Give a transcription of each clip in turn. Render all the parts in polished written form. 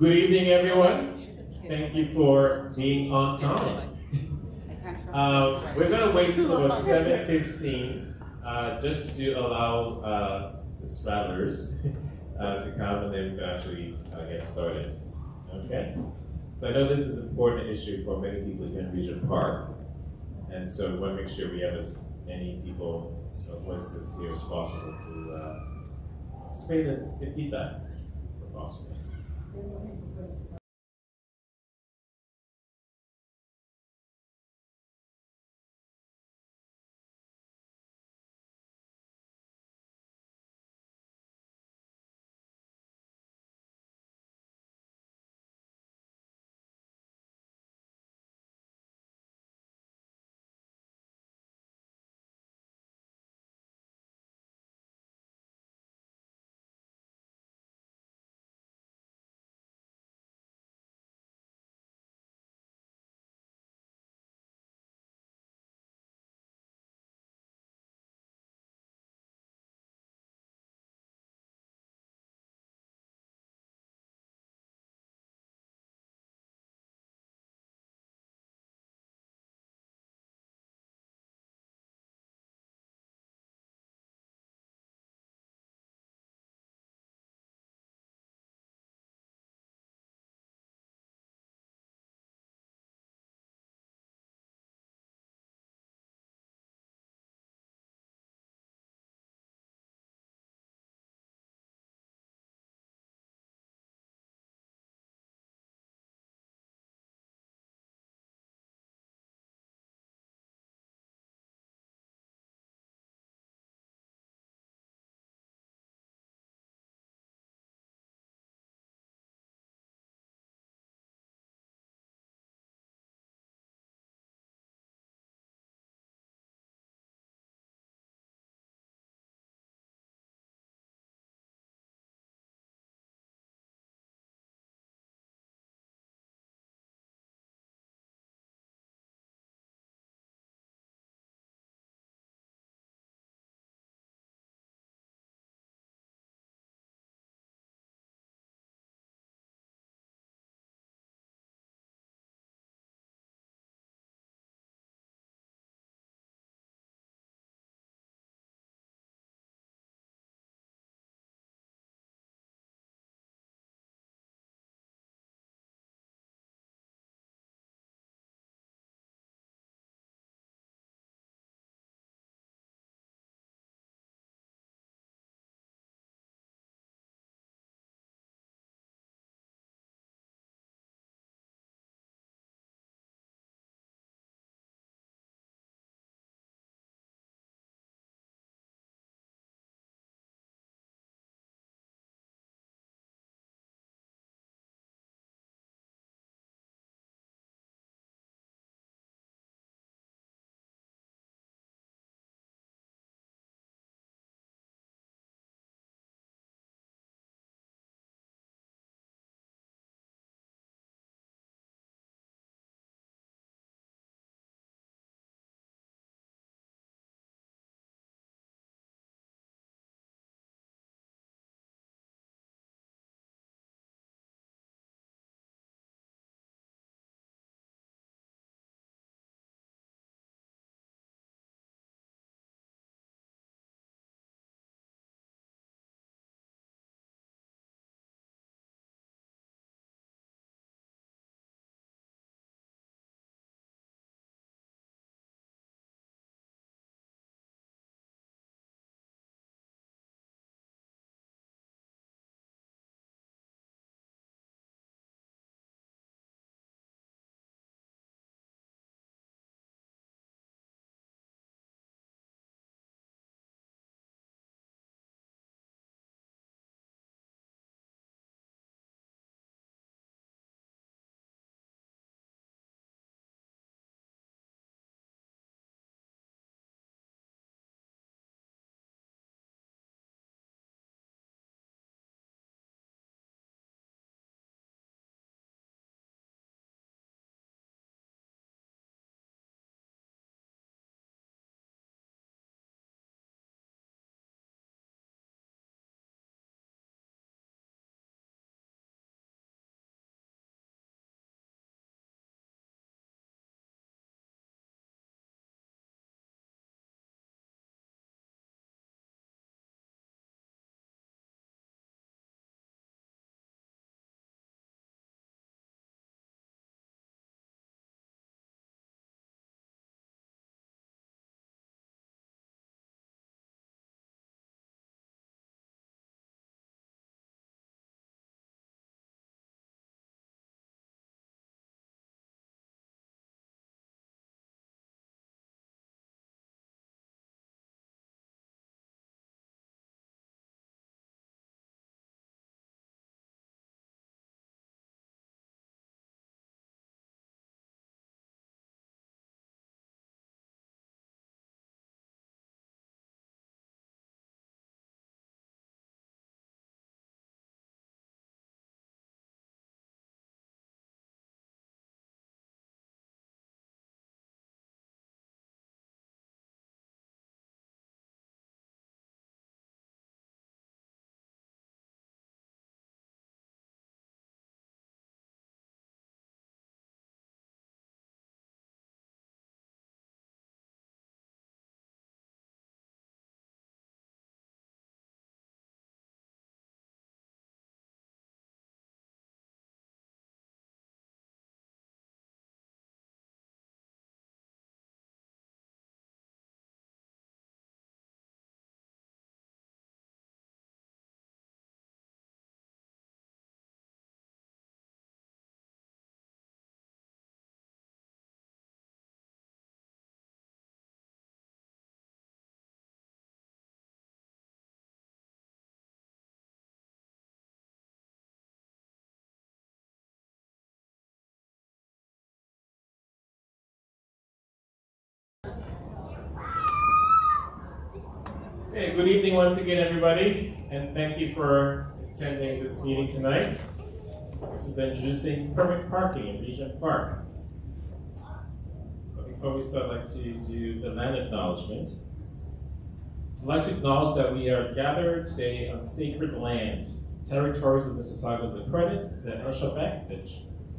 Good evening, everyone. Thank you for being on time. We're going to wait until about 7:15 just to allow the travelers to come, and then we can actually get started. Okay? So I know this is an important issue for many people here in Regent Park, and so we want to make sure we have as many people, voices here as possible to participate and give feedback if possible. Okay, good evening once again, everybody, and thank you for attending this meeting tonight. This is introducing permit parking in Regent Park. But before we start, I'd like to do the land acknowledgement. I'd like to acknowledge that we are gathered today on sacred land, territories of Mississaugas the Credit, the Ershobek, the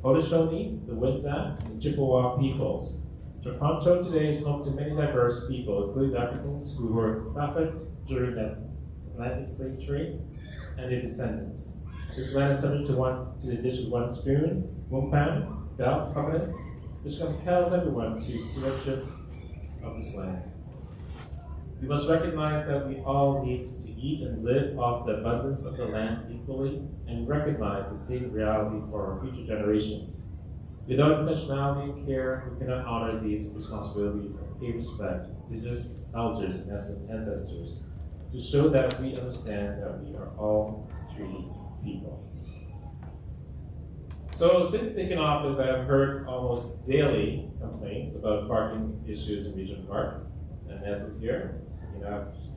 Haudenosaunee, the Wendat, and the Chippewa peoples. Toronto today is home to many diverse people, including Africans who were trafficked during the Atlantic slave trade and their descendants. This land is subject to the dish of one spoon, Wumpan, Belt Covenant, which compels everyone to stewardship of this land. We must recognize that we all need to eat and live off the abundance of the land equally and recognize the same reality for our future generations. Without intentionality and care, we cannot honor these responsibilities and pay respect to just elders and ancestors to show that we understand that we are all treated people. So since taking office, I have heard almost daily complaints about parking issues in Regent Park. And Ness is here,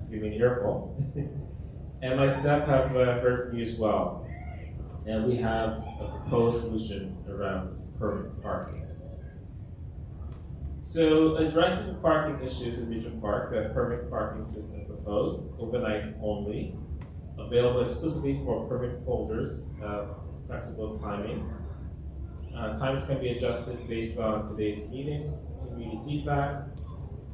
give me an earful. And my staff have heard from you as well. And we have a proposed solution around permit parking. So addressing the parking issues in Regent Park, the permit parking system proposed, overnight only, available exclusively for permit holders, flexible timing. Times can be adjusted based on today's meeting, community feedback,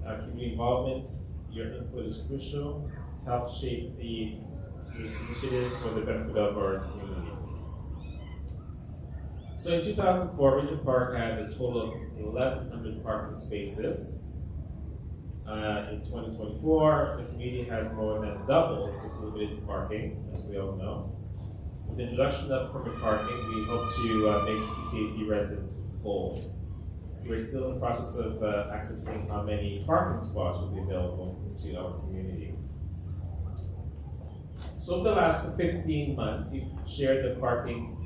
community involvement. Your input is crucial. Help shape this initiative for the benefit of our community. So in 2004, Regent Park had a total of 1,100 parking spaces. In 2024, the community has more than doubled included parking, as we all know. With the introduction of permit parking, we hope to make TCAC residents whole. We're still in the process of accessing how many parking spots will be available to our community. So over the last 15 months, you've shared the parking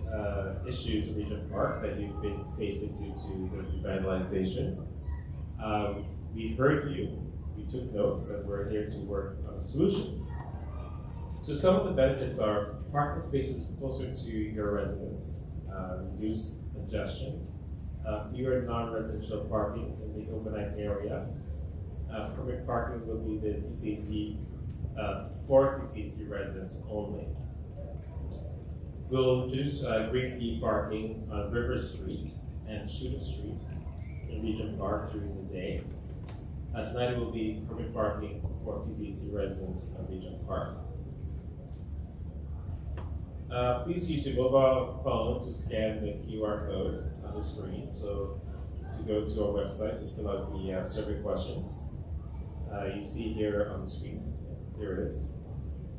issues in Regent Park that you've been facing due to the revitalization. We heard you, we took notes, and we're here to work on solutions. So some of the benefits are parking spaces closer to your residents, reduce congestion, fewer non-residential parking in the overnight area. Permit parking will be the TCAC, for TCAC residents only. We'll introduce green key parking on River Street and Shooting Street in Regent Park during the day. At night it will be permit parking for TCAC residents in Regent Park. Please use your mobile phone to scan the QR code on the screen. So to go to our website and fill out the survey questions. You see here on the screen. Here it is.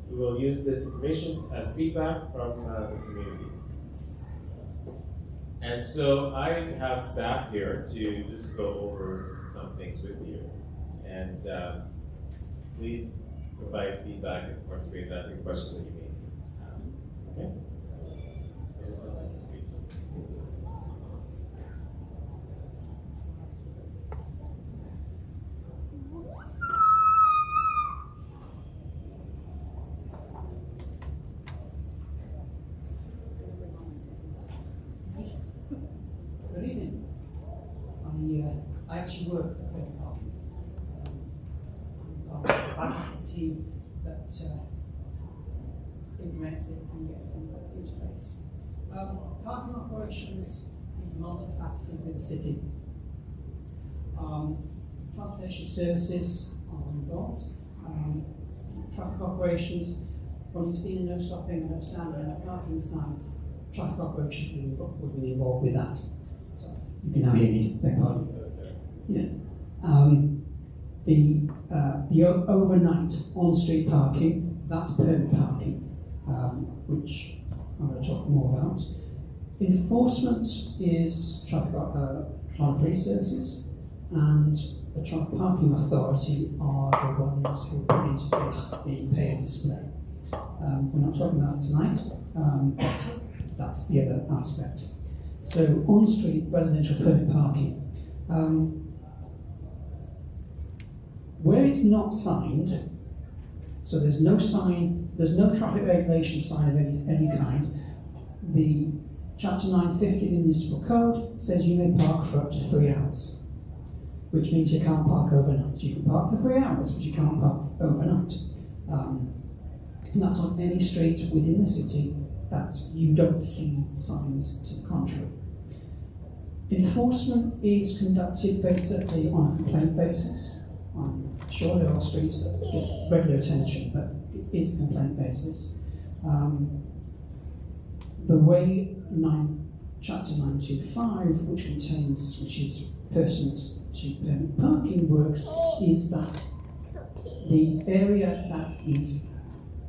We will use this information as feedback from the community. And so I have staff here to just go over some things with you. And please provide feedback and participate in asking questions that you may have. Okay? So just like this. Good evening. I actually work for Permit Parking. I'm the back office team that implements it and gets it into place. Parking operations is multifaceted with the city. Transportation services are involved. Traffic operations, when you've seen a no stopping and no standing and a parking sign, traffic operations would be involved with that. So you can now hear me, beg pardon. Yes. The overnight on-street parking, that's permit parking, which I'm going to talk more about. Enforcement is traffic police services, and the Traffic Parking Authority are the ones who put into place the pay and display. We're not talking about it tonight, but that's the other aspect. So on-street residential permit parking. Where it's not signed, So there's no sign, there's no traffic regulation sign of any kind. The Chapter 950 of the Municipal Code says you may park for up to 3 hours, which means you can't park overnight. You can park for 3 hours, but you can't park overnight. And that's on any street within the city that you don't see signs to the contrary. Enforcement is conducted basically on a complaint basis. I'm sure there are streets that get regular attention, but it is a complaint basis. The way Chapter 925, which is persons to permit parking, works is that the area that is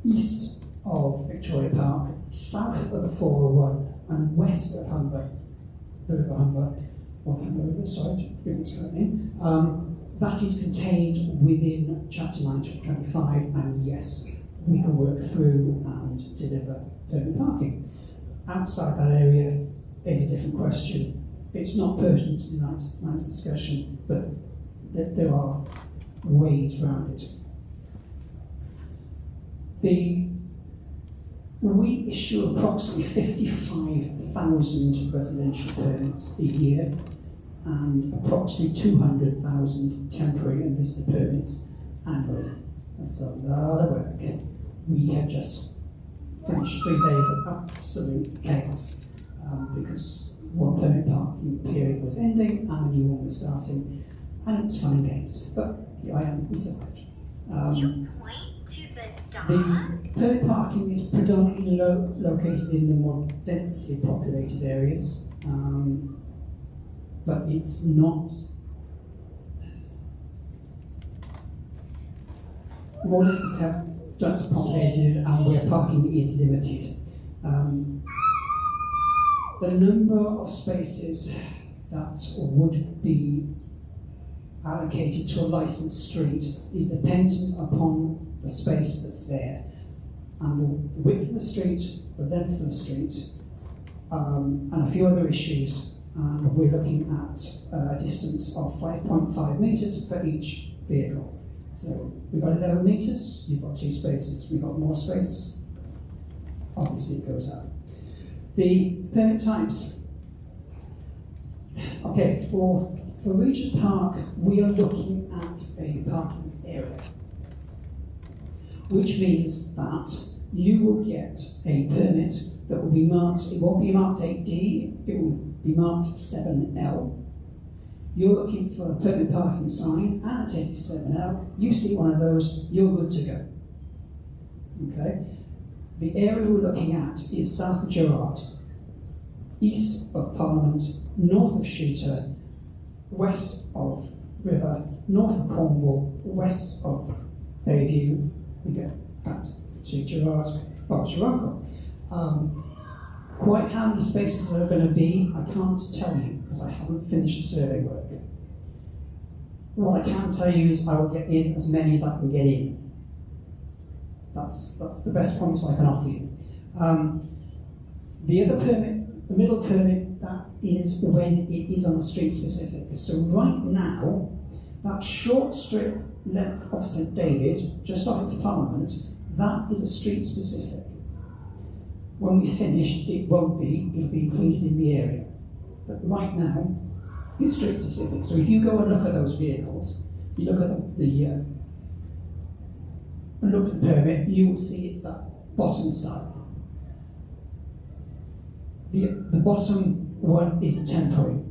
east of Victoria Park, south of the 401, and west of Humber, the River Humber, or Humber River, sorry, give its correct name, that is contained within Chapter 925, and yes, we can work through and deliver permit parking. Outside that area is a different question. It's not pertinent to tonight's discussion, but there are ways around it. We issue approximately 55,000 residential permits a year and approximately 200,000 temporary and visitor permits annually. That's a lot of work. We have just finished 3 days of absolute chaos because one permit parking period was ending and a new one was starting, and it was fun and games. But here I am, we survived. You point to the dog. The permit parking is predominantly located in the more densely populated areas, but it's not more densely populated and where parking is limited. The number of spaces that would be allocated to a licensed street is dependent upon the space that's there, and the width of the street, the length of the street, and a few other issues. And we're looking at a distance of 5.5 metres for each vehicle. So we've got 11 metres, you've got 2 spaces. We've got more space, obviously it goes up. The permit types. Okay, for Regent Park, we are looking at a parking area, which means that you will get a permit that will be marked, it won't be marked 8D, it will be marked 7L. You're looking for a permit parking sign and a 7L, you see one of those, you're good to go. Okay? The area we're looking at is south of Gerrard, east of Parliament, north of Shooter, west of River, north of Cornwall, west of Bayview. We get back to Gerrard, Toronto. Quite how many spaces there are going to be, I can't tell you because I haven't finished the survey work. What I can tell you is I will get in as many as I can get in. That's the best promise I can offer you. The other permit, the middle permit, that is when it is on a street specific. So right now, that short strip length of St David, just off of Parliament, that is a street specific. When we finish, it won't be, it'll be included in the area. But right now, it's street specific. So if you go and look at those vehicles, you look at the permit, you will see it's that bottom style. The bottom one is temporary,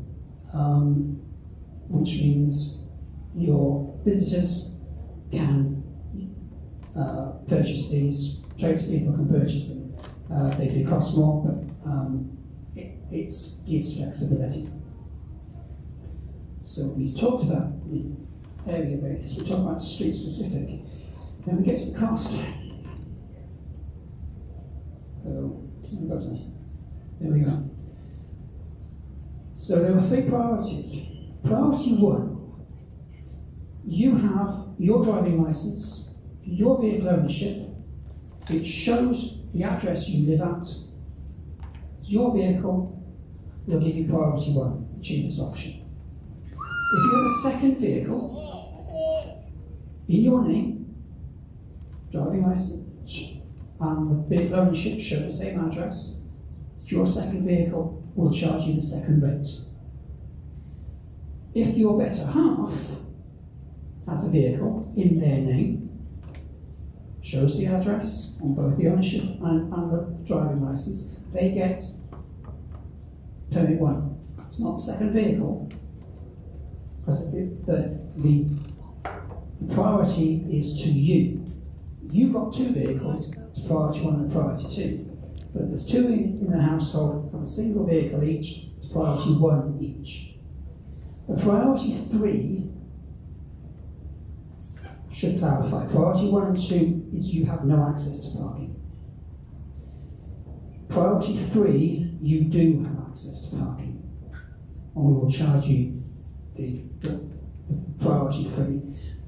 which means your visitors can purchase these, tradespeople can purchase them. They do cost more, but it gives flexibility. So we've talked about the area base, we talked about street specific. Then we get to the cost. So there we go. So there are 3 priorities. Priority 1, you have your driving license, your vehicle ownership, it shows the address you live at. It's your vehicle, they'll give you priority 1, the cheapest option. If you have a second vehicle in your name, driving license, and the vehicle ownership show the same address, your second vehicle will charge you the second rate. If your better half has a vehicle in their name, shows the address on both the ownership and the driving license, they get permit 1. It's not the second vehicle, because the priority is to you. If you've got 2 vehicles, it's priority 1 and priority 2. But if there's 2 in the household of a single vehicle each, it's priority 1 each. The priority 3 should clarify. Priority 1 and 2 is you have no access to parking. Priority 3, you do have access to parking. And we will charge you the priority 3.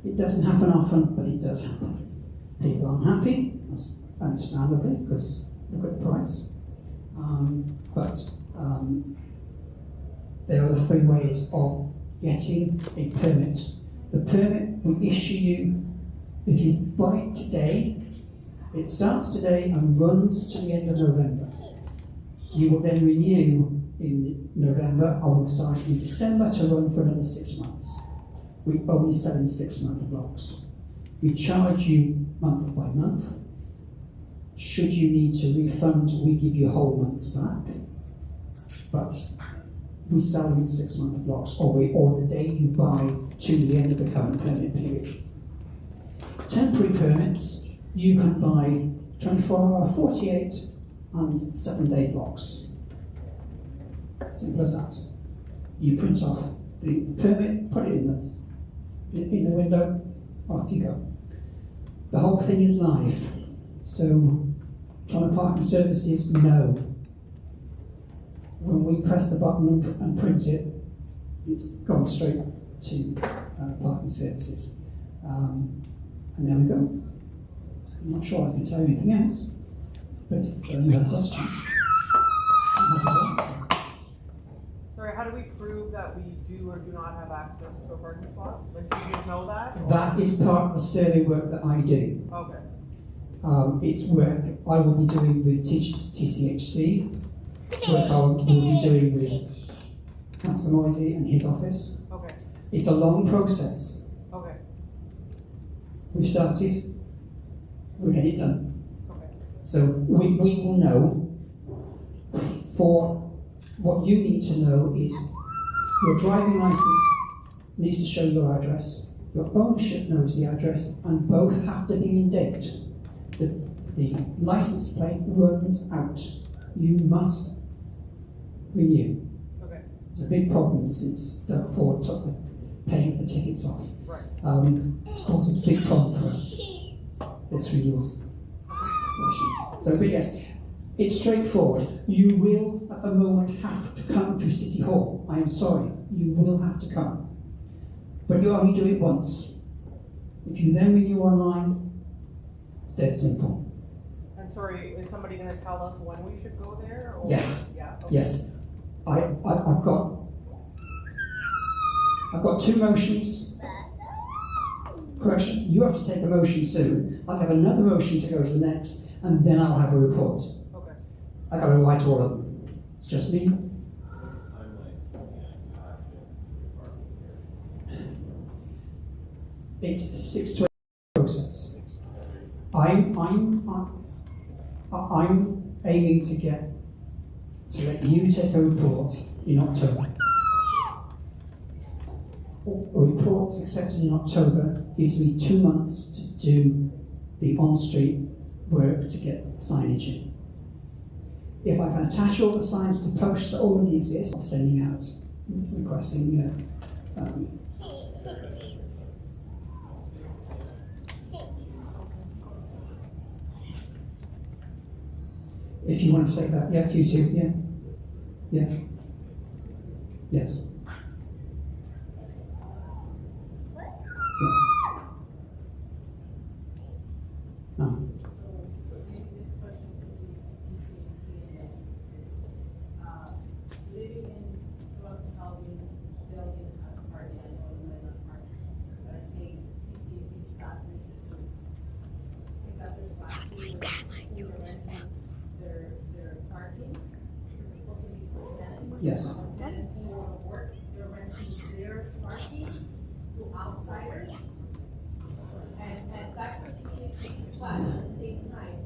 It doesn't happen often, but it does happen. People aren't happy, understandably, because look at the price. There are the 3 ways of getting a permit. The permit will issue you, if you buy it today, it starts today and runs to the end of November. You will then renew in November, I will start in December to run for another 6 months. We only sell in 6-month blocks. We charge you month by month. Should you need to refund, we give you whole months back. But we sell them in 6-month blocks, or the day you buy to the end of the current permit period. Temporary permits, you can buy 24-hour, 48, and 7-day blocks. Simple as that. You print off the permit, put it in the window, off you go. The whole thing is live. So, Toronto Parking Services know when we press the button and print it, it's gone straight to Parking Services. And there we go. I'm not sure I can tell you anything else, but if you have questions, I'm happy to answer. Sorry, how do we prove that we do or do not have access to a parking spot? Like, do you just know that? Or? That is part of the survey work that I do. Okay. It's work I will be doing with TCHC, work I will be doing with Councillor Moisey and his office. Okay. It's a long process. Okay. We've started, we'll get it done. Okay. So we will know. For what you need to know is your driving license needs to show your address, your ownership knows the address, and both have to be in date. The license plate runs out. You must renew. Okay. It's a big problem since Doug Ford took the paying for the tickets off. Right. It's caused a big problem for us, this renewals session. So, but yes, it's straightforward. You will, at the moment, have to come to City Hall. I am sorry, you will have to come. But you only do it once. If you then renew online, it's dead simple. And sorry, is somebody going to tell us when we should go there? Or? Yes. Yeah. Okay. Yes. I've got 2 motions. Correction, you have to take a motion soon. I'll have another motion to go to the next, and then I'll have a report. Okay. I've got to write all of them. It's just me. It's a 6 to 8 process. I'm aiming to let you take a report in October. A report accepted in October gives me 2 months to do the on-street work to get signage in. If I can attach all the signs to posts that already exist, I'm sending out, requesting if you want to say that, yeah, Q2, yeah. Yeah. Yes. Yeah. No. Living in Toronto housing building as a party, I know it's not enough parking, but I think TCC staff needs to take renting their parking. It's supposed to be for tenants. Yes. Tenants who want to work, they're renting their parking to outsiders. And that's what you see, but at the same time,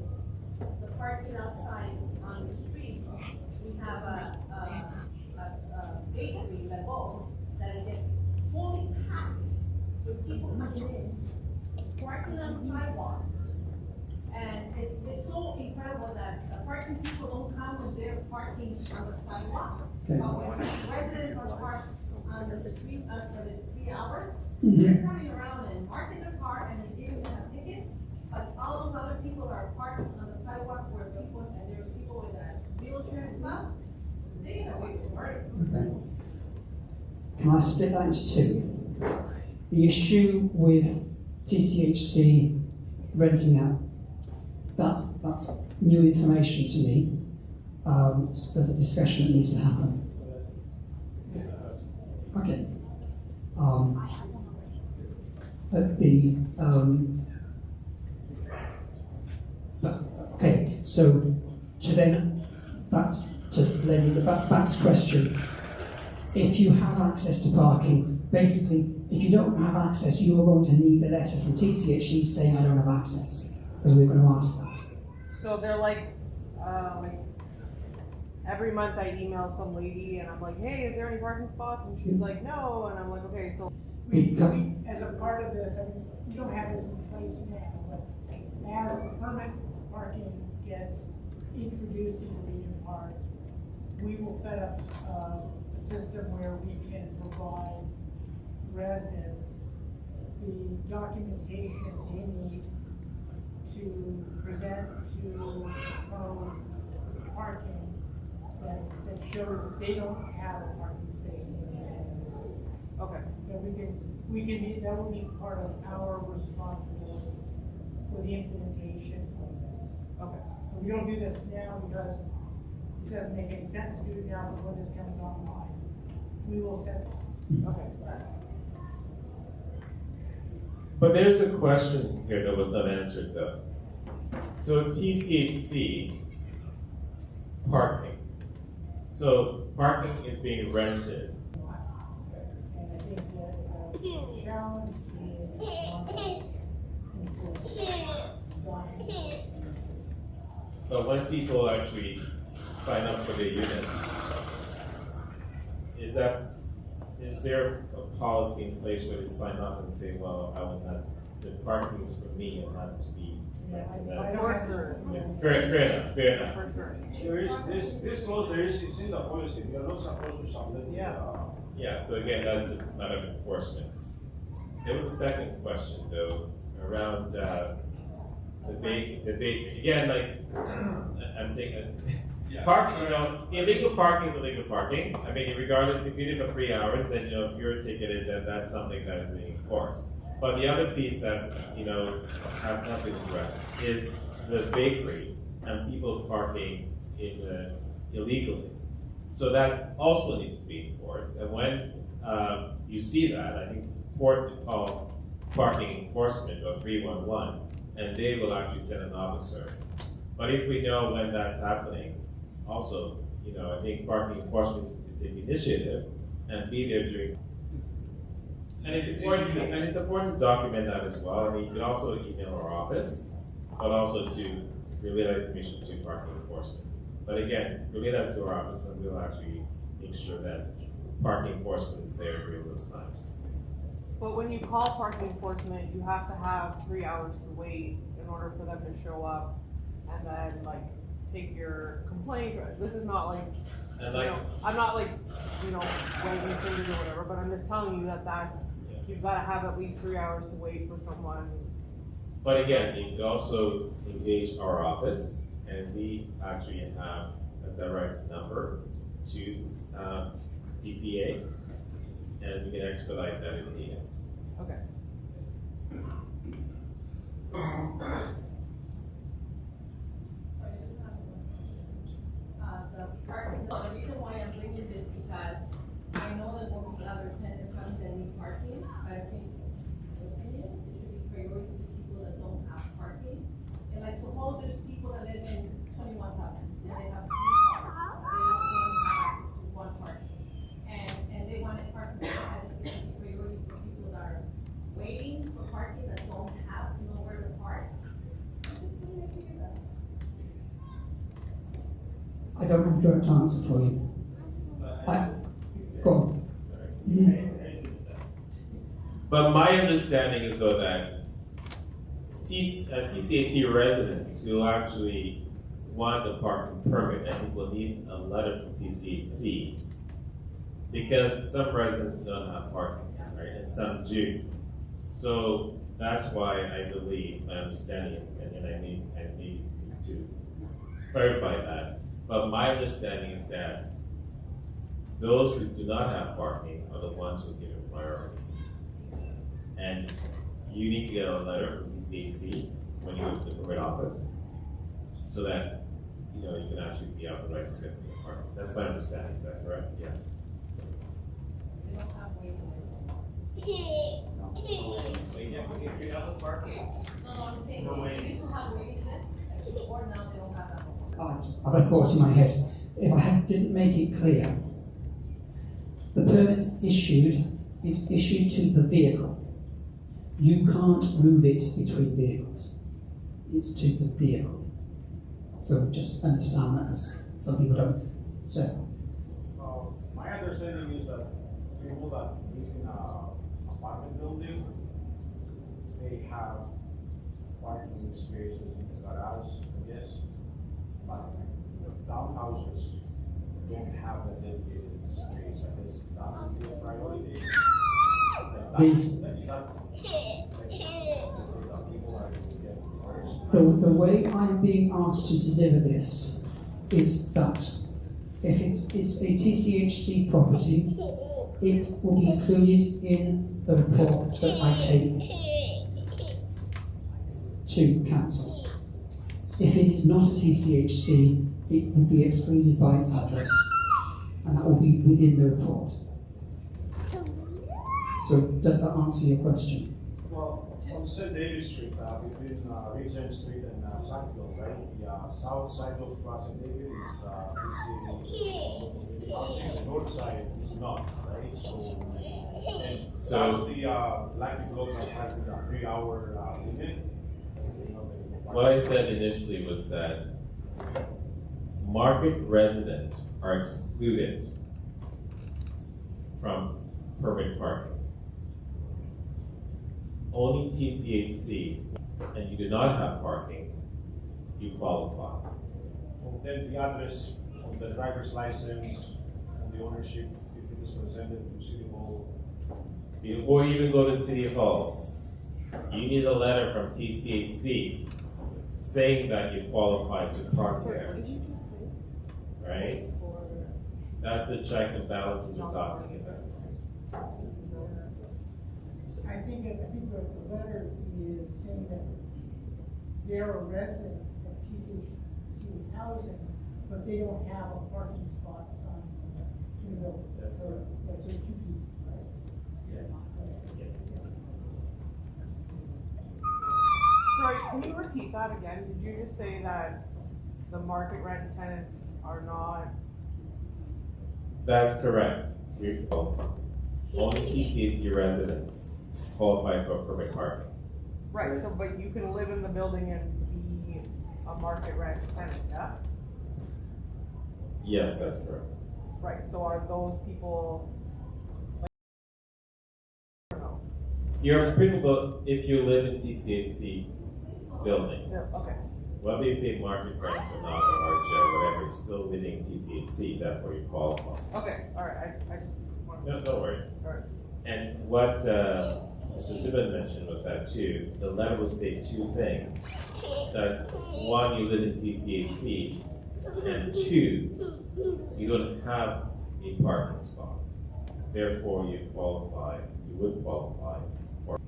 the parking outside on the street, we have a bakery, La Bo, that it gets fully packed with people coming in, parking on sidewalks. And it's so incredible that the parking people don't come when they're parking on the sidewalk. Okay. But when residents are parked on the street, for the 3 hours, Mhm. they're coming around and marking their car and they give them a ticket. But all those other people are parked on the sidewalk where people, and there's people with a wheelchair and stuff, they get away with murder. Okay. Can I split that into two? The issue with TCHC renting out, that's new information to me. So there's a discussion that needs to happen. Okay. Okay, so to then back to Lenny, back to question. If you have access to parking, basically, if you don't have access, you are going to need a letter from TCHC saying I don't have access, because we're going to ask that. So they're like every month I email some lady and I'm like, hey, is there any parking spots? And she's like, no. And I'm like, okay, so. Because As a part of this, I mean, we don't have this in place now, but as the permit parking gets introduced into Regent Park, we will set up a system where we can provide residents the documentation they need to present to from parking that shows that they don't have a parking space in the area. Okay. That that will be part of our responsibility for the implementation of this. Okay. So we don't do this now because it doesn't make any sense to do it now before this comes online. We will set. Okay. But there's a question here that was not answered though. So TCHC parking. So parking is being rented. And I think that the challenge is But when people actually sign up for their units, is there a policy in place where they sign up and say, well, I will not, the parking is for me and not to be rented I out? don't have to. Fair enough. For sure. There is, this law, there is, it's in the policy, we are not supposed to submit. Yeah, so again, that's a matter of enforcement. There was a second question though, around the big, again, like, I'm thinking, parking, illegal parking is illegal parking. I mean, regardless, if you did for 3 hours, then, if you're ticketed, then that's something that is being enforced. But the other piece that, have not been addressed is the bakery and people parking illegally. So that also needs to be enforced. And when you see that, I think it's important to call parking enforcement or 311, and they will actually send an officer. But if we know when that's happening, also, I think parking enforcement needs to take initiative and be there during. And it's important to document that as well. I mean, you can also email our office, but also to relay that information to parking enforcement. But again, relay that to our office and we'll actually make sure that parking enforcement is there during those times. But when you call parking enforcement, you have to have 3 hours to wait in order for them to show up and then take your complaint. This is not And I'm not wagging fingers or whatever, but I'm just telling you that's, you've got to have at least 3 hours to wait for someone. But again, you can also engage our office, and we actually have a direct number to TPA, and we can expedite that if needed. Okay. The reason why I'm bringing this because I know that when the other tenants come, they need parking, but I think, in my opinion, it should be priority to people that don't have parking. And suppose there's people that live in have a direct answer for you. Go on. Mhm. But my understanding is though that TCAC residents who actually want a parking permit, I think will need a letter from TCAC because some residents do not have parking, right, and some do. So that's why I believe, my understanding, and I need to clarify that. But my understanding is that those who do not have parking are the ones who are given priority. And you need to get a letter from TCAC when you go to the permit office, so that you can actually be authorized to get the parking. That's my understanding. Is that correct? Yes. We don't have waiting lists. If you have a parking. No, I'm saying, we used to have waiting lists, or now they don't have that one. I have a thought in my head. If I didn't make it clear, the permit is issued to the vehicle. You can't move it between vehicles. It's to the vehicle. So just understand that, as some people don't. So. My understanding is that people that live in an apartment building, they have parking spaces in the garage, yes. But townhouses don't have a dedicated space. I guess that would be a priority. The way I'm being asked to deliver this is that if it's a TCHC property, it will be included in the report that I take to council. If it is not a TCHC, it will be excluded by its address, and that will be within the report. So does that answer your question? Well, on St. David Street, between Regent Street and Sackville, right? The south side of St. David is the north side is not, right? So that's the lucky block that has the 3-hour limit. What I said initially was that market residents are excluded from permit parking. Only TCHC, and you do not have parking, you qualify. So then the address on the driver's license, on the ownership, if it is presented to City Hall. Before you even go to City Hall, you need a letter from TCHC saying that you qualify to park there. Right? That's the check and balances we're talking about. I think the letter is saying that they're a resident of TCC housing, but they don't have a parking spot assigned in the building. That's So there's two pieces, right? Yes. Yes. Sorry, can you repeat that again? Did you just say that the market rent tenants are not? That's correct. Only TCAC residents qualify for permit parking. Right, so but you can live in the building and be a market rent tenant, yeah? Yes, that's correct. Right, so are those people like, or no? You're applicable if you live in TCAC building. Yeah, okay. Whether you pay market rent or not, or RJ, whatever, you're still living in TCAC, therefore you qualify. Okay, alright, I just wanted No worries. Alright. And what Mr. Zibin mentioned was that too, the letter will state two things. That one, you live in TCAC, and two, you don't have a parking spot. Therefore, you would qualify for.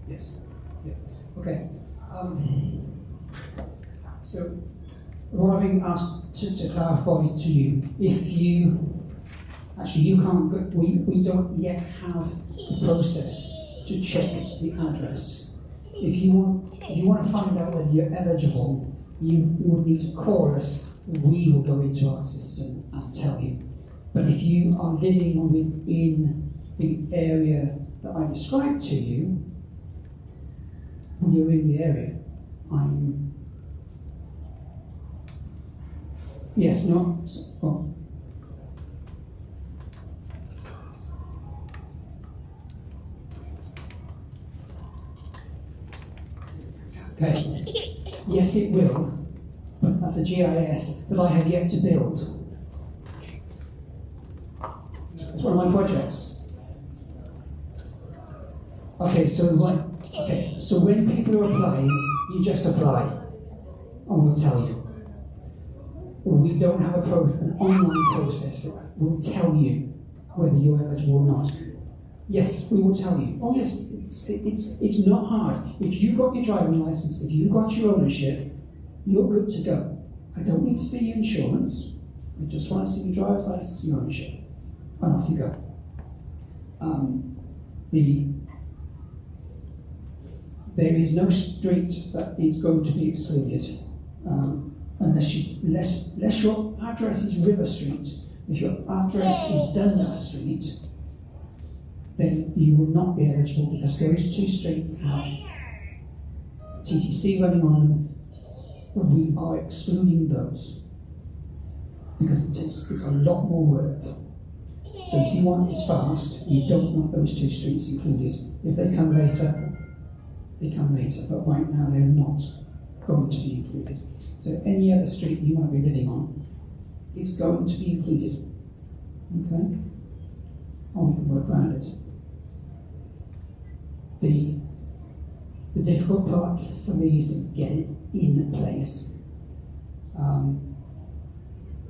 Yes. Yeah. Okay. So, what I'm being asked to clarify to you, if you can't. We don't yet have the process to check the address. If you want to find out whether you're eligible, you would need to call us. We will go into our system and tell you. But if you are living within the area that I described to you, when you're in the area, yes, no, oh. Okay. Yes, it will, but that's a GIS that I have yet to build. It's one of my projects. Okay, so when people are applying, you just apply, and we'll tell you. We don't have an online process that will tell you whether you're eligible or not. Yes, we will tell you. Oh yes, it's not hard. If you've got your driving license, if you've got your ownership, you're good to go. I don't need to see your insurance. I just want to see your driver's license and your ownership. And off you go. There is no street that is going to be excluded unless your address is River Street. If your address is Dundas Street, then you will not be eligible because those two streets have TTC running on them. We are excluding those because it's a lot more work. So if you want this fast, you don't want those two streets included. If they come later, they come later. But right now, they're not going to be included. So any other street you might be living on is going to be included. Okay? Or we can work around it. The difficult part for me is to get it in place.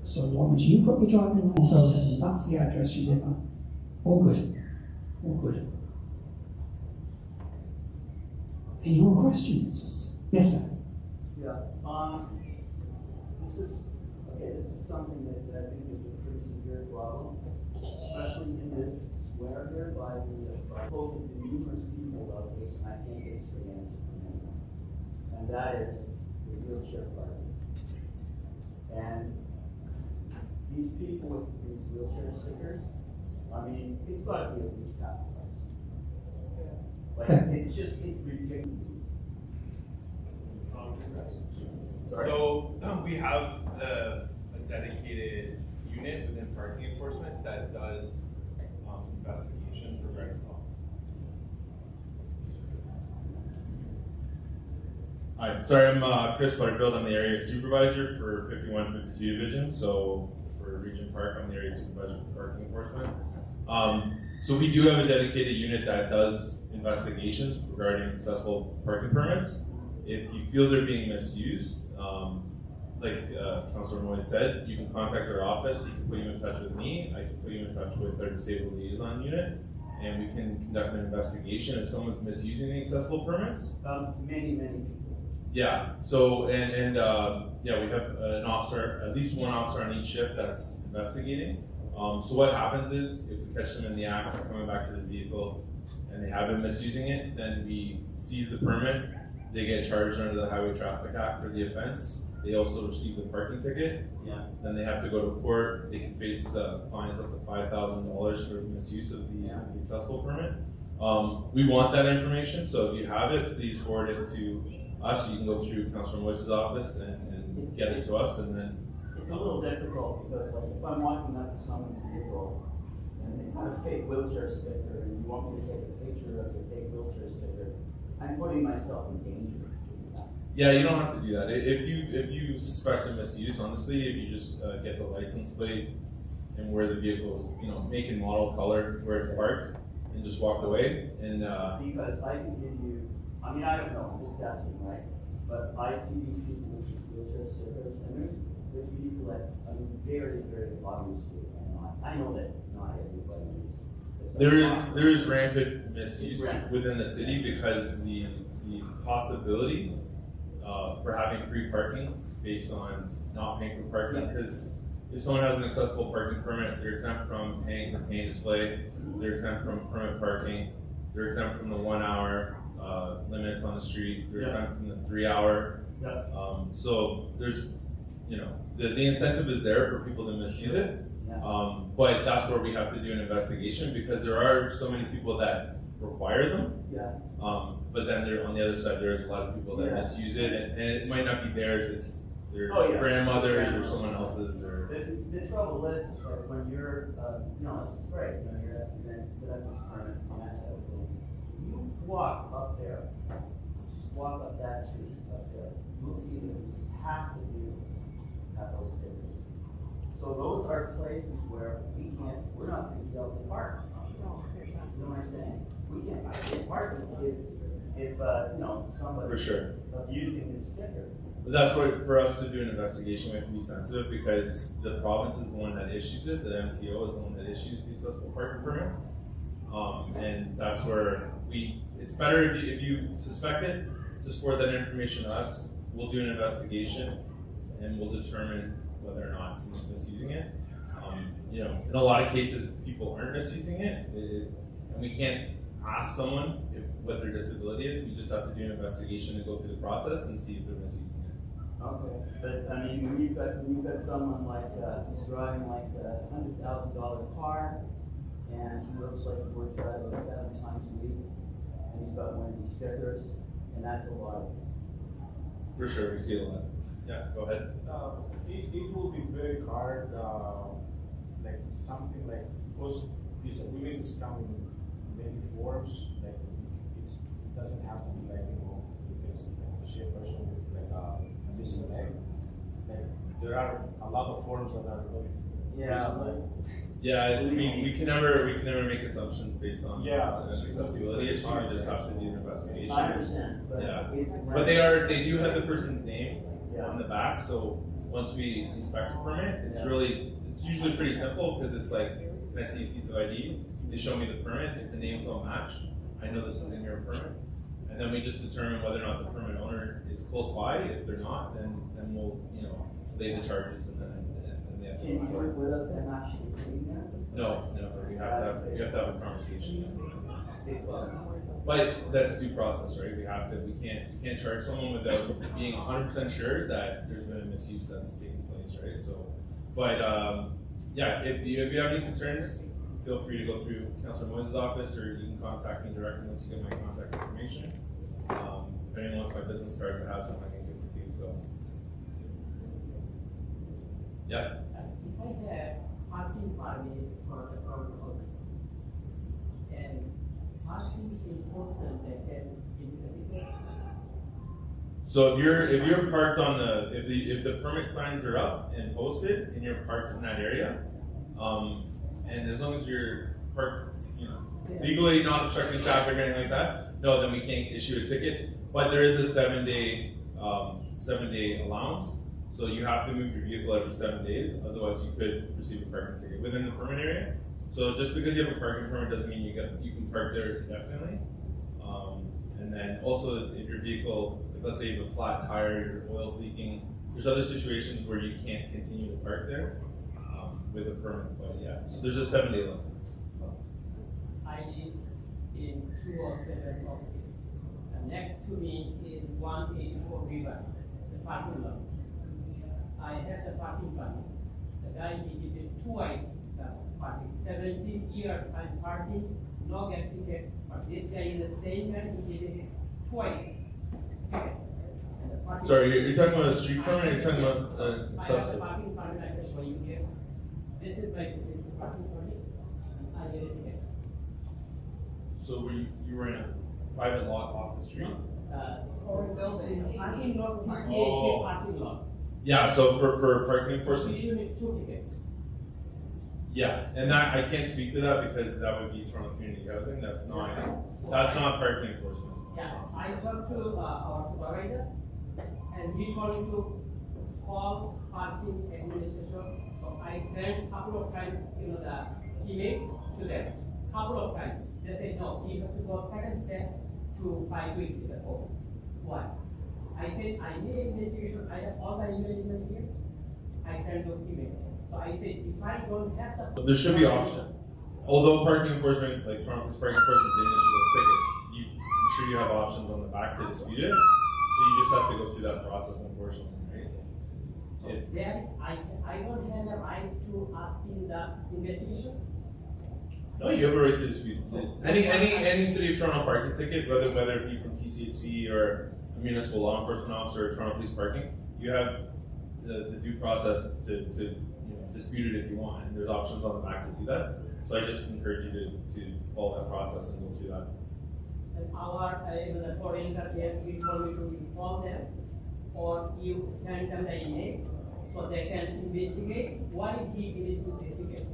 So long as you put your driving on and that's the address you live on, all good. All good. Any more questions? Yes, sir. Yeah. This is something that I think is a pretty severe problem, especially in this square here. I've spoken to numerous people about this, and I can't get a straight answer from anyone. And that is the wheelchair parking. And these people with these wheelchair stickers, I mean, it's got to be at least half the price. Like, it's ridiculous. So we have a dedicated unit within parking enforcement that does investigations regarding fraud. Hi, sorry, I'm Chris Butterfield. I'm the area supervisor for 5152 Division. So for Regent Park, I'm the area supervisor for parking enforcement. So we do have a dedicated unit that does investigations regarding accessible parking permits. If you feel they're being misused, like Councilor Moy said, you can contact our office. You can put you in touch with me. I can put you in touch with our disabled liaison unit, and we can conduct an investigation if someone's misusing the accessible permits. Many people. Yeah. So we have an officer, at least one officer on each shift that's investigating. So what happens is, if we catch them in the act coming back to the vehicle, and they have been misusing it, then we seize the permit. They get charged under the Highway Traffic Act for the offense. They also receive the parking ticket. Yeah. Then they have to go to court. They can face fines up to $5,000 for misuse of the accessible permit. We want that information, so if you have it, please forward it to us. You can go through Councilor Moyse's office and get it to us, and then. It's a little difficult because, like, if I'm walking up to someone's vehicle and they've got a fake wheelchair sticker, and you want me to take a picture of the fake wheelchair sticker, I'm putting myself in danger. Yeah, you don't have to do that. If you suspect a misuse, honestly, if you just get the license plate and where the vehicle, make and model, color, where it's parked, and just walk away. And because I can give you, I mean, I don't know, I'm just guessing, right? But I see these people with these wheelchair stickers, and there's people that, I mean, very, very obviously, I know that not everybody is. There is rampant misuse within the city because the possibility for having free parking based on not paying for parking, because if someone has an accessible parking permit, they're exempt from paying for pay and display, they're exempt from permit parking, they're exempt from the 1 hour limits on the street, they're exempt from the 3 hour. So there's, the incentive is there for people to misuse it. But that's where we have to do an investigation because there are so many people that require them. Yeah. But then there, on the other side, there's a lot of people that misuse it, and it might not be theirs. It's their grandmother's or someone else's. Or the trouble is like when you're, this is great. You're at the event, this permits, you walk up there, just walk up that street up there. You'll see that it's half the vehicles have those stickers. So those are places where we're not going to be able to park. You know what I'm saying? I can't park if somebody for sure abusing this sticker. But that's where, for us to do an investigation, we have to be sensitive because the province is the one that issues it. The MTO is the one that issues the accessible parking permits. And that's where it's better if you suspect it, just forward that information to us. We'll do an investigation and we'll determine whether or not someone's misusing it. In a lot of cases, people aren't misusing it, and we can't ask someone what their disability is. We just have to do an investigation and go through the process and see if they're misusing it. Okay, but I mean, when you've got someone like who's driving like a $100,000 car, and he looks like he works out about 7 times a week, and he's got one of these stickers, and that's a lot. For sure, we see a lot. Yeah, go ahead. It will be very hard, like something like, because disability is coming in many forms, like it doesn't have to be like, because like a shape person with like a missing leg. Like there are a lot of forms that are like, we can never make assumptions based on an accessibility issue. We just have to do an investigation. I understand, but they do have the person's name on the back, so once we inspect the permit, it's usually pretty simple because it's like, can I see a piece of ID? They show me the permit. If the names don't match, I know this is in your permit, and then we just determine whether or not the permit owner is close by. If they're not, then we'll lay the charges and then they have to. Can you do it without them actually being there? No, we have to have a conversation. But that's due process, right? We can't charge someone without being 100% sure that there's been a misuse that's taking place, right? So, but if you have any concerns, feel free to go through Councilor Moises' office, or you can contact me directly once you get my contact information. If anyone wants my business cards, I have some I can give it to you. So, yeah. If I have parking permit for the purpose and parking enforcement that can be. So if you're parked on if the permit signs are up and posted and you're parked in that area, and as long as you're parked, legally not obstructing traffic or anything like that, no, then we can't issue a ticket. But there is a 7-day allowance. So you have to move your vehicle every 7 days, otherwise you could receive a parking ticket within the permit area. So just because you have a parking permit doesn't mean you can park there indefinitely. And then also if your vehicle, like let's say you have a flat tire, your oil's leaking, there's other situations where you can't continue to park there with a permit. But so there's a 7-day limit. I live in 207 Oak Street. Next to me is 184 River, the parking lot. I have the parking permit. The guy, he did it twice, the parking. 17 years I'm parking, no get ticket. But this guy is the same guy, he did it twice. Sorry, you're talking about a street permit, or you're talking about I have the parking permit, I can show you here. This is the parking permit. I get a ticket. So you were in a private lot off the street? Parking lot, PCHA parking lot. Yeah, so for parking enforcement. You need 2 tickets. Yeah, and that I can't speak to that because that would be Toronto Community Housing. That's not parking enforcement. Yeah, I talked to our supervisor, and he told me to call parking administration. So I sent a couple of times, the email to them. Couple of times. They said no, you have to go second step to file with the court. Why? I said I need an investigation. I have all the email here. I sent the email. So I said if I don't have the. There should be option. Although parking enforcement, like Toronto's parking enforcement didn't issue those tickets, I'm sure you have options on the back to dispute it. So you just have to go through that process, unfortunately, right? So then I don't have right to ask in the investigation? No, you have a right to dispute. Any City of Toronto parking ticket, whether it be from TCHC or a municipal law enforcement officer or Toronto Police Parking, you have the due process to dispute it if you want, and there's options on the back to do that. So I just encourage you to follow that process and go through that. And our the coordinator here, you told me to inform them, or you send them the email so they can investigate why he did to the ticket.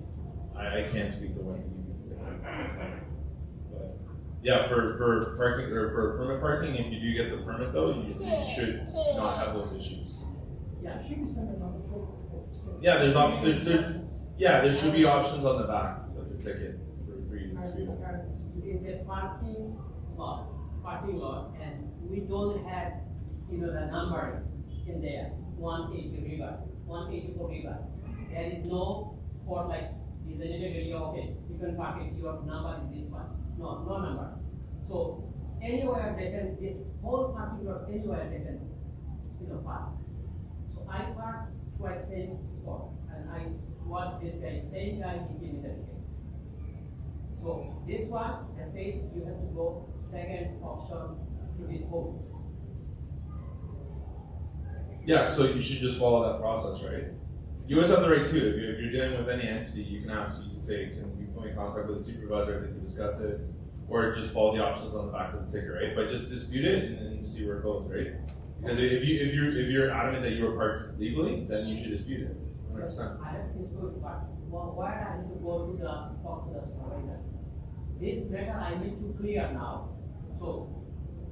I can't speak to what you but yeah, for parking or for permit parking, if you do get the permit though, you should not have those issues. Yeah, She can send it on the ticket. Yeah, there should be options on the back of the ticket for you to dispute it. it is a parking lot, and we don't have, the number in there, 180 river, 184 river. There is no spot like designated area, okay, you can park it, your number is this one. No number. So anywhere they can, this whole parking lot, anywhere they can, park. So I park to a same spot, and I watch this guy, same guy, he gave me the ticket. So this one, I say you have to go second option to this post. Yeah, so you should just follow that process, right? You always have the right to. If you're dealing with any entity, you can ask. You can say, "Can we put me in contact with the supervisor? I think we discussed it," or just follow the options on the back of the ticket, right? But just dispute it and see where it goes, right? Because if you're adamant that you were parked legally, then you should dispute it, 100%. I have dispute, but why I need to go to talk to the supervisor? This matter I need to clear now. So,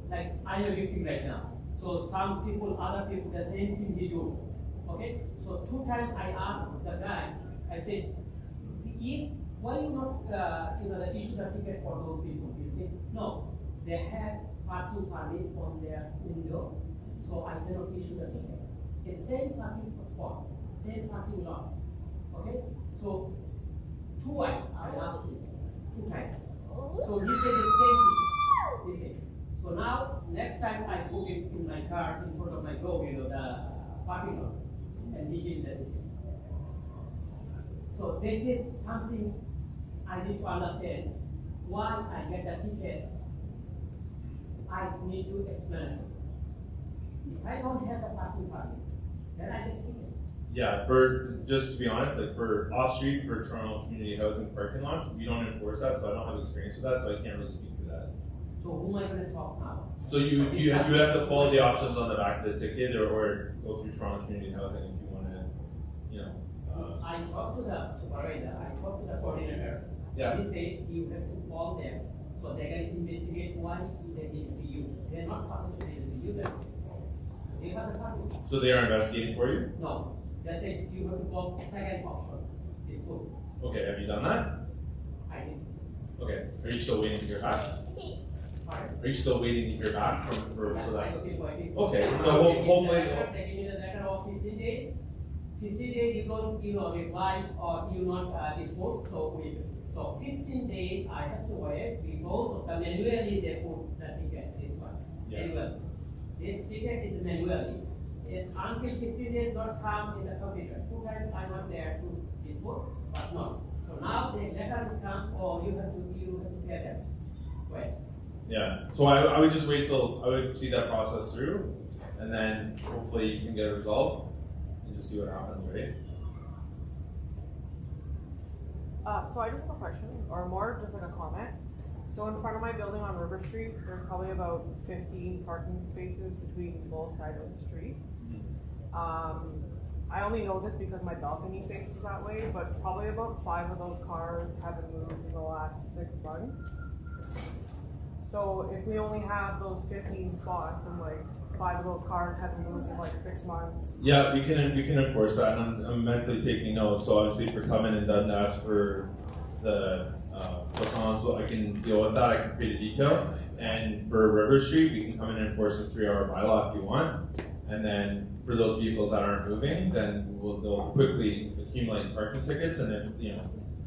like I'm a victim right now. So some people, other people, the same thing they do. Okay? So 2 times I asked the guy, I said, why you not issue the ticket for those people? He said, no, they have parking permit on their window, so I cannot issue the ticket. It's same parking spot, same parking lot. Okay? So twice I asked him, 2 times. So he said the same thing. He said. So now, next time I put it in my car in front of my door, the parking lot, and he gave the ticket. So this is something I need to understand. Why I get the ticket, I need to explain. If I don't have the parking permit, then I get the ticket. Yeah, just to be honest, like for off-street, for Toronto community housing parking lots, we don't enforce that, so I don't have experience with that, so I can't really speak to that. So who am I going to talk now? So you have to follow the options on the back of the ticket, or go through Toronto community housing if you want to, I talked to the supervisor, I talked to the coordinator. Yeah. He said you have to call them so they can investigate why they did to you. They're not supposed to do to you then. They have the parking. So they are investigating for you? No. They said you have to call second option. It's good. Okay, have you done that? I did. Okay, are you still waiting to hear back? Pardon? Are you still waiting to hear back for Yeah, that? I'm still waiting. Okay, so hopefully. They give me the letter of 15 days. 15 days you don't, reply or you not dispute. So 15 days I have to wait because of the manually they put the ticket. This one. Yeah. Manual. This ticket is manually. Until 15 days not come in the computer. 2 times I went there to dispute, but not. So now the letter is come, or you have to pay them. Wait. Yeah, so I would just wait till, I would see that process through, and then hopefully you can get it resolved, and just see what happens, right? So I just have a question, or more just like a comment. So in front of my building on River Street, there's probably about 15 parking spaces between both sides of the street. I only know this because my balcony faces that way, but probably about 5 of those cars haven't moved in the last 6 months. So if we only have those 15 spots and like 5 of those cars haven't moved in like 6 months. Yeah, we can enforce that, and I'm mentally taking notes. So obviously for Tubman and Dundas for the croissants, so I can deal with that. I can create a detail, and for River Street, we can come in and enforce a 3-hour bylaw if you want. And then for those vehicles that aren't moving, then they'll quickly accumulate parking tickets. And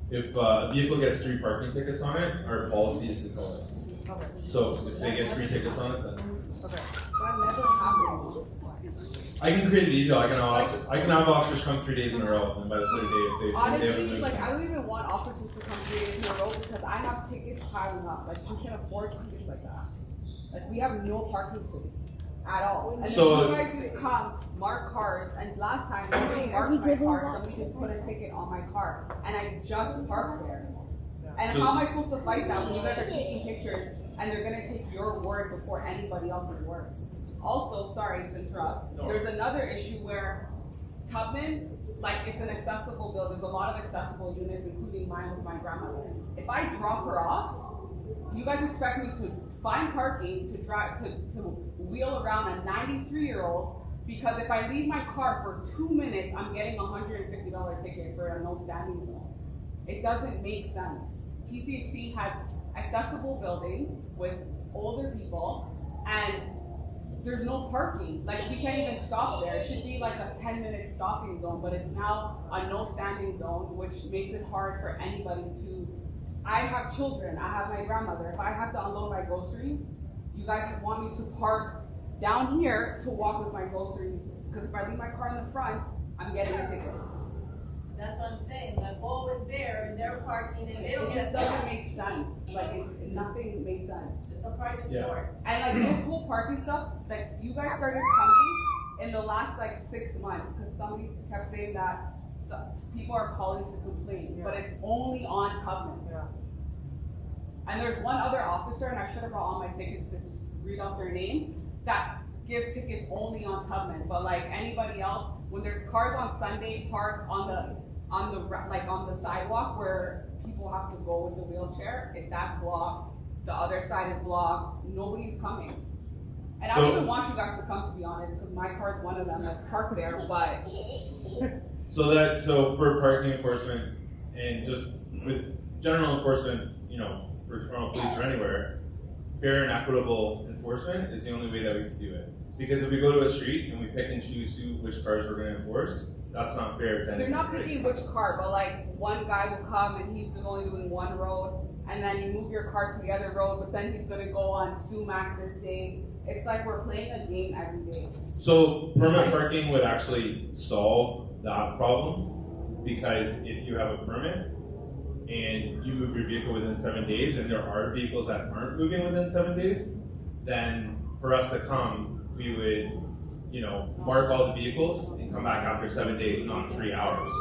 if a vehicle gets 3 parking tickets on it, our policy is to tow it. Okay. So if they get 3 tickets on it, then Okay. That never happened. I can create a detail. I can have officers come 3 days in a row, and by the third day, if they Honestly, haven't like I don't even want officers to come 3 days in a row because I have tickets piling up. Like we can afford tickets like that. Like we have no parking space at all. And So- then you guys just come, mark cars, and last time somebody marked my car, somebody just put a ticket on my car, and I just parked there. And So- how am I supposed to fight that when you guys are taking pictures and they're gonna take your word before anybody else's word? Also, sorry to interrupt, there's another issue where Tubman, like it's an accessible build, there's a lot of accessible units, including mine with my grandmother. If I drop her off, you guys expect me to find parking, to drive, to wheel around a 93-year-old, because if I leave my car for 2 minutes, I'm getting a $150 ticket for a no standing zone. It doesn't make sense. TCHC has accessible buildings with older people, and there's no parking. Like we can't even stop there. It should be like a 10-minute stopping zone, but it's now a no standing zone, which makes it hard for anybody to. I have children, I have my grandmother. If I have to unload my groceries, you guys want me to park down here to walk with my groceries, because if I leave my car in the front, I'm getting a ticket. That's what I'm saying, like always there, and they're parking, and they don't It get. just doesn't make sense. Like nothing makes sense. It's a private Yeah. store. And like this whole parking stuff, like you guys started coming in the last like 6 months, because somebody kept saying that people are calling to complain, but it's only on Tubman. Yeah. And there's one other officer, and I should have brought all my tickets to read off their names, that gives tickets only on Tubman. But like anybody else, when there's cars on Sunday parked on the sidewalk where people have to go with the wheelchair, if that's blocked, the other side is blocked, nobody's coming. And I don't even want you guys to come, to be honest, because my car is one of them that's parked there, but. So for parking enforcement and just with general enforcement, you know, for Toronto Police or anywhere, fair and equitable enforcement is the only way that we can do it. Because if we go to a street and we pick and choose which cars we're going to enforce, that's not fair to anybody. They're not picking which car, but like one guy will come and he's only doing one road, and then you move your car to the other road, but then he's gonna go on Sumac this day. It's like we're playing a game every day. So permit parking would actually solve that problem, because if you have a permit and you move your vehicle within 7 days, and there are vehicles that aren't moving within 7 days, then for us to come, we would, you know, mark all the vehicles and come back after 7 days, not 3 hours.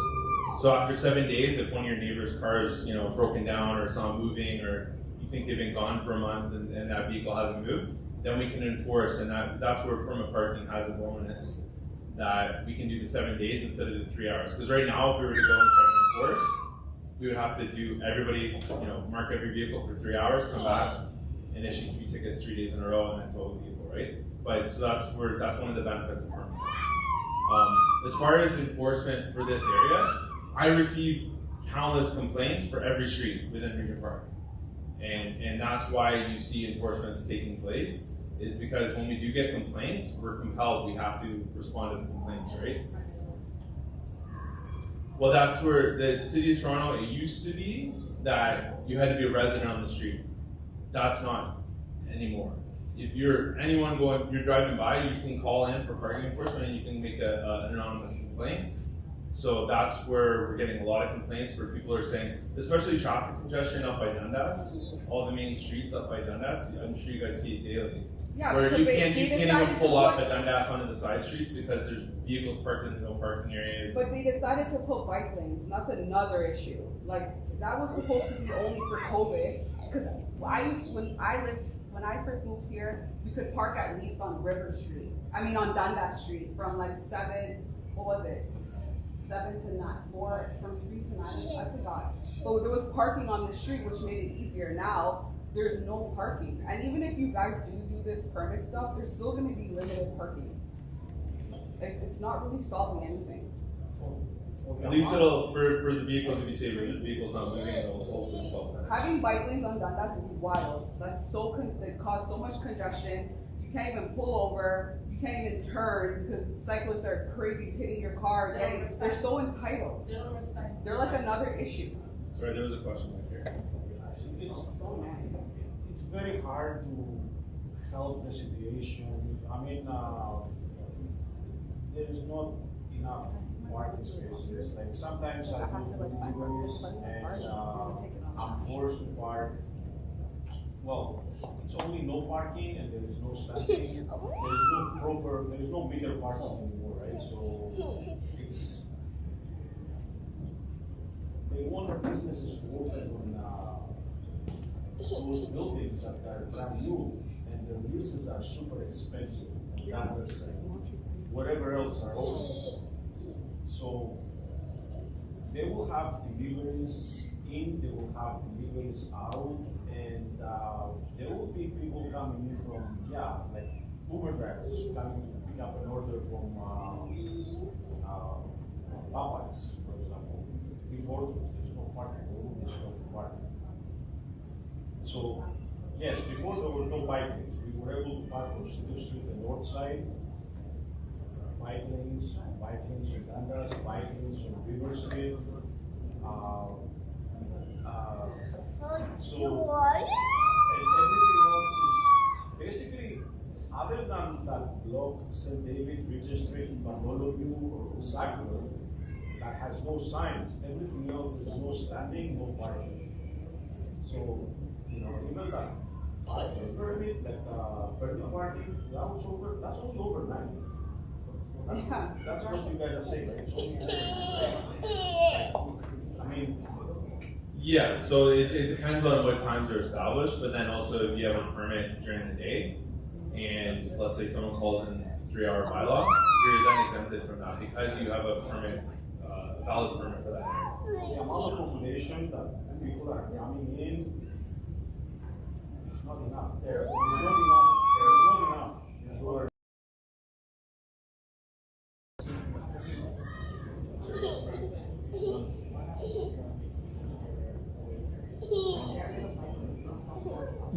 So after 7 days, if one of your neighbor's cars, you know, broken down or it's not moving, or you think they've been gone for a month and that vehicle hasn't moved, then we can enforce, and that's where permit parking has a bonus, that we can do the 7 days instead of the 3 hours. Because right now, if we were to go and try to enforce, we would have to do everybody, you know, mark every vehicle for 3 hours, come back, and issue 3 tickets 3 days in a row, and then tow the vehicle, right? But so that's one of the benefits of permit. As far as enforcement for this area, I receive countless complaints for every street within Regent Park. And that's why you see enforcement's taking place, is because when we do get complaints, we're compelled, we have to respond to the complaints, right? Well, that's where the city of Toronto, it used to be that you had to be a resident on the street. That's not anymore. If you're driving by, you can call in for parking enforcement and you can make an anonymous complaint. So that's where we're getting a lot of complaints where people are saying, especially traffic congestion up by Dundas, all the main streets up by Dundas, I'm sure you guys see it daily. Yeah, where because you they can't even decided pull to off put- at Dundas onto the side streets because there's vehicles parked in the no parking areas. But they decided to put bike lanes, and that's another issue. Like, that was supposed to be only for COVID, because when I first moved here, we could park at least on on Dundas Street, from like 7 to 9, from 3 to 9, I forgot. But there was parking on the street, which made it easier. Now, there's no parking. And even if you guys do this permit stuff, there's still gonna be limited parking. It's not really solving anything. At least it'll, for the vehicles, if you say the vehicle's not moving, it'll hopefully solve that. Having bike lanes on Dundas is wild. That's it causes so much congestion. You can't even pull over. You can't even turn because cyclists are crazy hitting your car. They're so entitled. They're like another issue. Sorry, there was a question right here. It's very hard to help the situation. I mean, there's not enough parking spaces. Like sometimes I do deliveries and I'm forced to park. Well, it's only no parking and there is no standing. There is no meter parking anymore, right? So it's, they want their businesses to open on those buildings that are brand new and the leases are super expensive. That was whatever else are open. So they will have deliveries in, they will have deliveries out, and there will be people coming in from, like Uber drivers coming to pick up an order from Popeyes, for example. Big orders, there's no parking, the food is not parking. So, yes, before there was no bike lanes, we were able to park on Sugar Street, the north side, bike lanes on Dundas, bike lanes on Riversfield. And everything else is basically, other than that block, St. David, Regent Street, Bartholomew, or Sackville, that has no signs, everything else is no standing, no parking. So, even that parking permit, like permit parking, that's only overnight. That's what you guys are saying, right? It's only overnight. I mean, yeah, so it depends on what times are established, but then also if you have a permit during the day, and let's say someone calls in 3-hour bylaw, you're then exempted from that because you have a permit, valid permit for that area. The amount of population that people are coming in, it's not enough. There's not enough.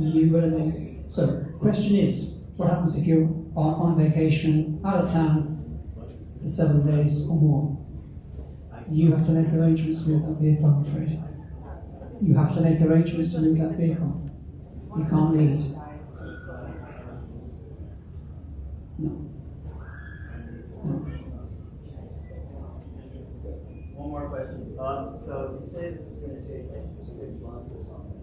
You will make, so question is, what happens if you're on vacation, out of town for 7 days or more? You have to make arrangements to move that vehicle, I'm afraid. You have to make arrangements to move that vehicle. You can't leave it. No. One more question. So you say this is going to take like 6 months or something.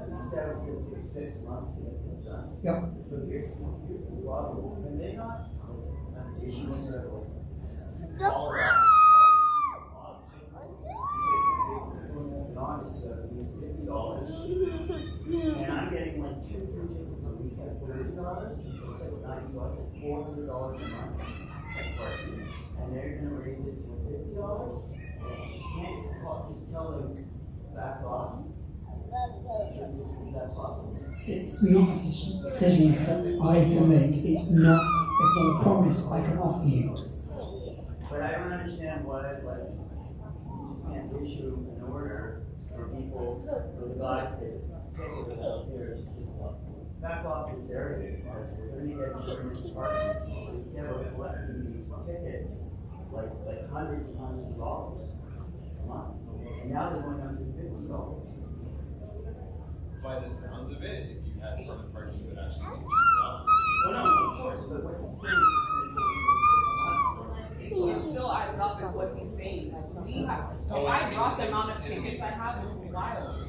You said it was going to take 6 months to get this done. Yep. So here's the problem. Can they not issue a circle? All around. $50. And I'm getting like 2 free tickets a week at $30. It's like $90, like $400 a month at parking. And they're going to raise it to $50. You can't just tell them back off. Is that possible? It's not a decision that I can make. It's not a promise I can offer you. But I don't understand why, you just can't issue an order for people, for the guys that take it out here, just to back off this area, because we're going to get permanent parking. Instead of collecting these tickets, like hundreds and hundreds of dollars a month. And now they're going up to $50. By the sounds of it, if you had permanent parking, you would actually get $2. Oh no, of course, but what he's saying is it's going to take you 6 months. It still adds up is what he's saying. If I brought the amount of tickets I have, it's wild.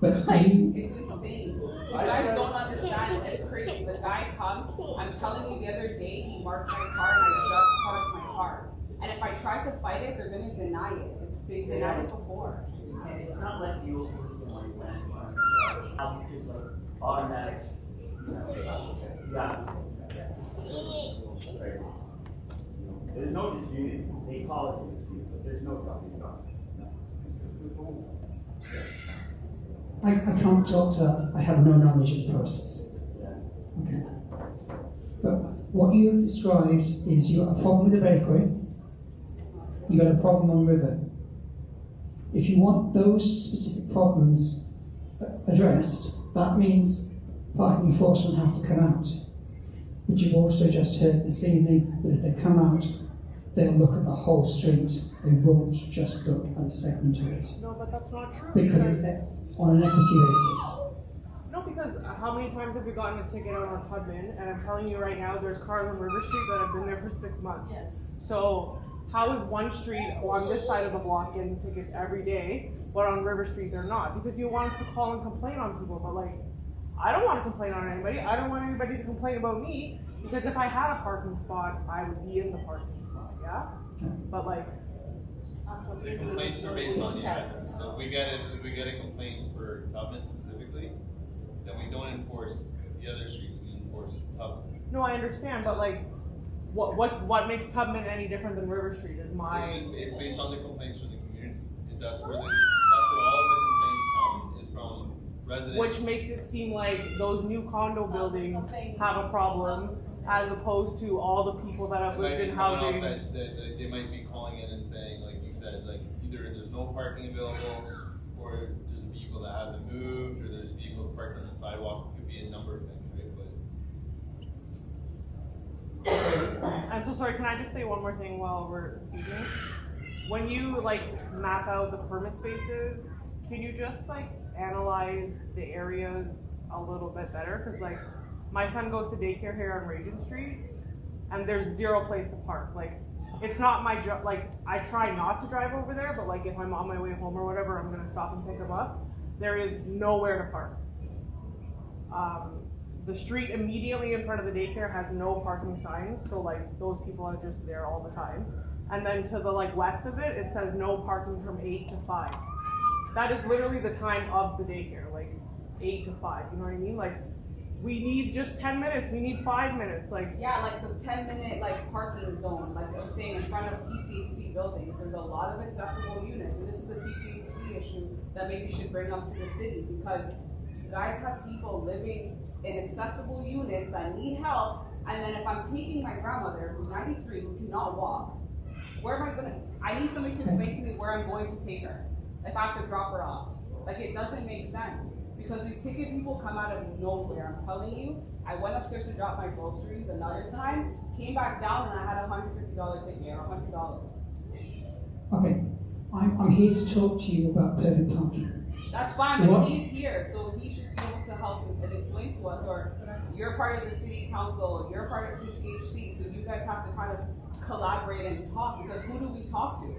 But It's insane. You guys don't understand. It's crazy. The guy comes, I'm telling you the other day, he marked my car and I just parked my car. And if I try to fight it, they're going to deny it. They denied it before. And it's not like the old system where you went and just like automatic, There's no disputing. They call it a dispute, but there's no dispute. I can't talk to, I have no knowledge of the process. Okay. But what you have described is you got a problem with the bakery, you got a problem on River. If you want those specific problems addressed, that means parking enforcement have to come out. But you've also just heard this evening that if they come out, they'll look at the whole street. They won't just look at a segment of it. No, but that's not true. Because it's on an equity basis. No, because how many times have we gotten a ticket out on Tubman? And I'm telling you right now, there's cars on River Street that have been there for 6 months. Yes. So how is one street on this side of the block getting tickets every day, but on River Street they're not? Because you want us to call and complain on people, but like, I don't want to complain on anybody. I don't want anybody to complain about me, because if I had a parking spot, I would be in the parking spot, yeah? But like, The complaints are based on the address. So if we get a complaint for Tubman specifically, then we don't enforce the other streets, we enforce Tubman. no, I understand, but like, what makes Tubman any different than River Street is my. It's based on the complaints from the community. That's where all the complaints come, is from residents. Which makes it seem like those new condo buildings have a problem, as opposed to all the people that have lived in housing. That they might be calling in and saying, like you said, like either there's no parking available, or there's a vehicle that hasn't moved, or there's vehicles parked on the sidewalk. It could be a number of things, right? I'm so sorry, can I just say one more thing while we're speaking? When you like map out the permit spaces, can you just like analyze the areas a little bit better? Because like my son goes to daycare here on Regent Street, and there's zero place to park. Like, it's not my job. Like, I try not to drive over there, but like if I'm on my way home or whatever, I'm gonna stop and pick him up. There is nowhere to park. The street immediately in front of the daycare has no parking signs, so like those people are just there all the time. And then to the like west of it, it says no parking from 8 to 5. That is literally the time of the daycare, like 8 to 5. You know what I mean? Like, we need just 10 minutes. We need 5 minutes. Like, yeah, like the 10-minute like parking zone. Like I'm saying, in front of TCHC buildings, there's a lot of accessible units, and this is a TCHC issue that maybe should bring up to the city, because you guys have people living in accessible units that need help, and then if I'm taking my grandmother who's 93 who cannot walk, where am I gonna? I need somebody to explain to me where I'm going to take her if I have to drop her off. Like, it doesn't make sense, because these ticket people come out of nowhere. I'm telling you, I went upstairs to drop my groceries another time, came back down, and I had a $150 ticket or $100. Okay, I'm here to talk to you about permit parking. That's fine, but he's here, so he should be able to help and explain to us, or you're part of the city council, you're part of TCHC, so you guys have to kind of collaborate and talk, because who do we talk to?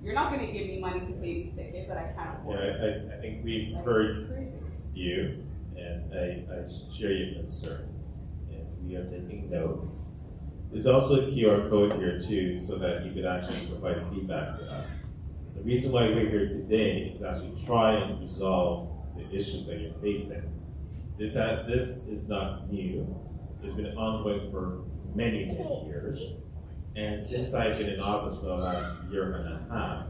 You're not going to give me money to pay these tickets that I can't afford. Yeah, I think we've heard you, and I share your concerns, and we are taking notes. There's also a QR code here too, so that you could actually provide feedback to us. The reason why we're here today is actually try and resolve the issues that you're facing. This is not new. It's been ongoing for many, many years. And since I've been in office for the last year and a half,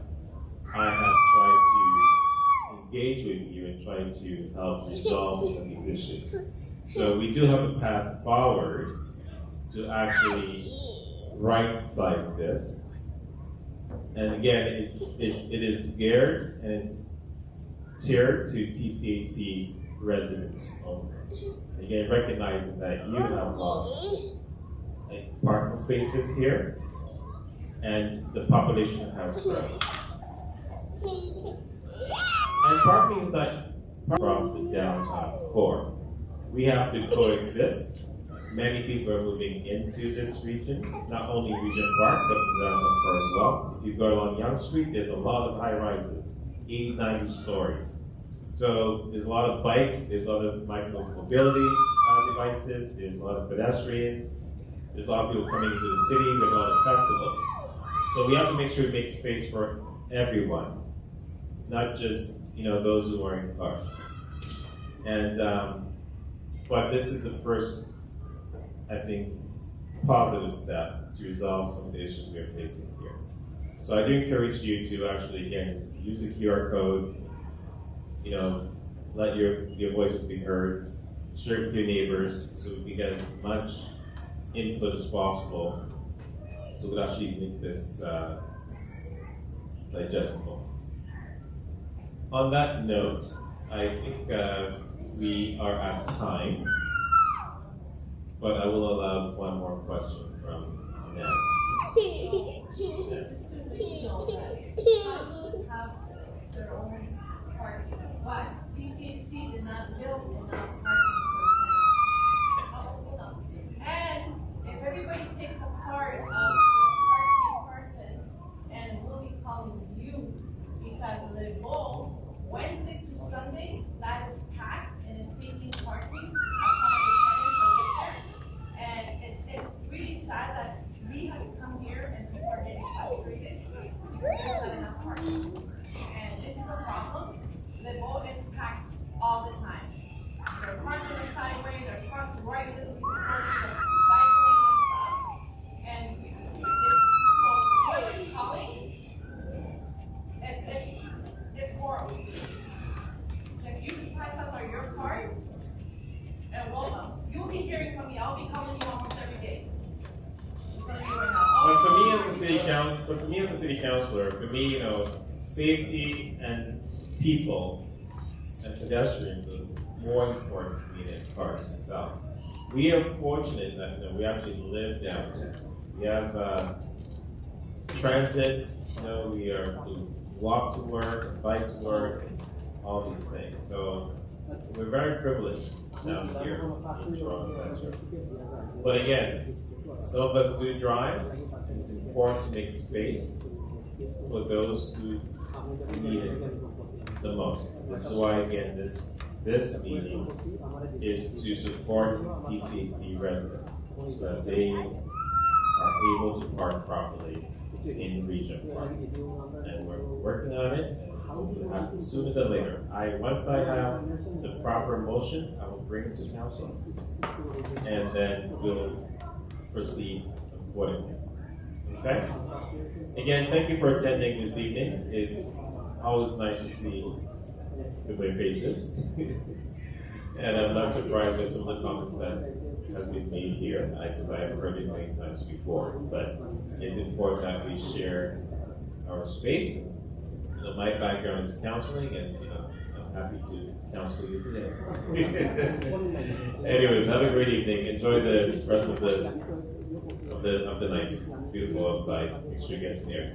I have tried to engage with you and try to help resolve some of these issues. So we do have a path forward to actually right-size this. And again, it is geared and it's tiered to TCHC residents only. Again, recognizing that you have lost parking spaces here, and the population has grown. And parking is not across the downtown core. We have to coexist. Many people are moving into this region, not only Regent Park, but the downtown core as well. If you go along Yonge Street, there's a lot of high rises, 80, 90 stories. So there's a lot of bikes, there's a lot of micro-mobility devices, there's a lot of pedestrians, there's a lot of people coming into the city, we have a lot of festivals. So we have to make sure we make space for everyone, not just those who are in cars. And but this is the first, I think, positive step to resolve some of the issues we are facing here. So I do encourage you to actually, again, use the QR code, let your voices be heard, share it with your neighbors so we can get as much input as possible so we can actually make this digestible. On that note, I think we are at time, but I will allow one more question from Ness. Just to let you know that houses have their own parking, but TCHC did not build enough parking there's not enough parking. And this is a problem. The boat is packed all the time. They're parked on the sideway, they're parked right a little bit close to the bike lane and stuff. And so whoever's calling, it's horrible. If you can price us on your card, and you'll be hearing from me. I'll be calling you almost every day. But for me as a city councilor, for me, you know, safety and people and pedestrians are more important to me than cars themselves. We are fortunate that, you know, we actually live downtown. We have transit, you know, we are to walk to work, bike to work, all these things. So we're very privileged down here in Toronto Centre. But again, some of us do drive, and it's important to make space for those who need it the most. This is why, again, this meeting is to support TCC residents so that they are able to park properly in Regent Park. And we're working on it, and hopefully happen sooner than later. Once I have the proper motion, I will bring it to council, and then we'll proceed accordingly. Okay? Again, thank you for attending this evening. It's always nice to see good faces. And I'm not surprised by some of the comments that has been made here, because I have heard it many times before. But it's important that we share our space. You know, my background is counseling, and you know, I'm happy to counsel you today. Anyways, have a great evening. Enjoy the rest of the night. It's beautiful outside. Make sure you get some air.